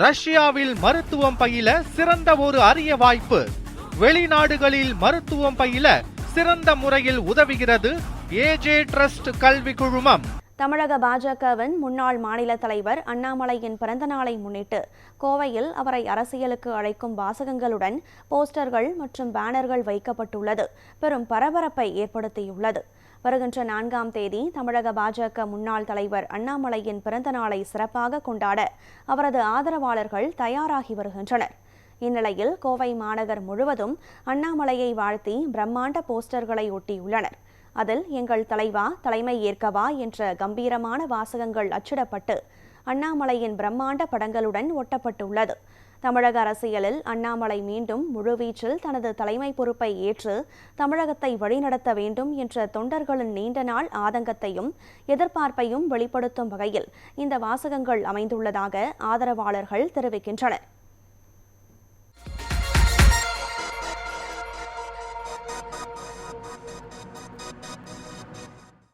ரஷ்யாவில் மருத்துவம் பயில சிறந்த ஒரு அரிய வாய்ப்பு. வெளிநாடுகளில் மருத்துவம் பயில சிறந்த முறையில் உதவுகிறது ஏஜே ட்ரஸ்ட் கல்வி குழுமம். தமிழக பாஜகவின் முன்னாள் மாநில தலைவர் அண்ணாமலையின் பிறந்த நாளை முன்னிட்டு கோவையில் அவரை அரசியலுக்கு அழைக்கும் வாசகங்களுடன் போஸ்டர்கள் மற்றும் பேனர்கள் வைக்கப்பட்டுள்ளது பெரும் பரபரப்பை ஏற்படுத்தியுள்ளது. வருகின்ற 4ஆம் தேதி தமிழக பாஜக முன்னாள் தலைவர் அண்ணாமலையின் பிறந்த நாளை சிறப்பாக கொண்டாட அவரது ஆதரவாளர்கள் தயாராகி வருகின்றனர். இந்நிலையில் கோவை மாநகர் முழுவதும் அண்ணாமலையை வாழ்த்தி பிரம்மாண்ட போஸ்டர்களை ஒட்டியுள்ளனர். அதில் எங்கள் தலைவா தலைமை ஏற்கவா என்ற கம்பீரமான வாசகங்கள் அச்சிடப்பட்டு அண்ணாமலையின் பிரம்மாண்ட படங்களுடன் ஒட்டப்பட்டுள்ளது. தமிழக அரசியலில் அண்ணாமலை மீண்டும் முழுவீச்சில் தனது தலைமை பொறுப்பை ஏற்று தமிழகத்தை வழிநடத்த வேண்டும் என்ற தொண்டர்களின் நீண்ட நாள் ஆதங்கத்தையும் எதிர்பார்ப்பையும் வெளிப்படுத்தும் வகையில் இந்த வாசகங்கள் அமைந்துள்ளதாக ஆதரவாளர்கள் தெரிவிக்கின்றனர்.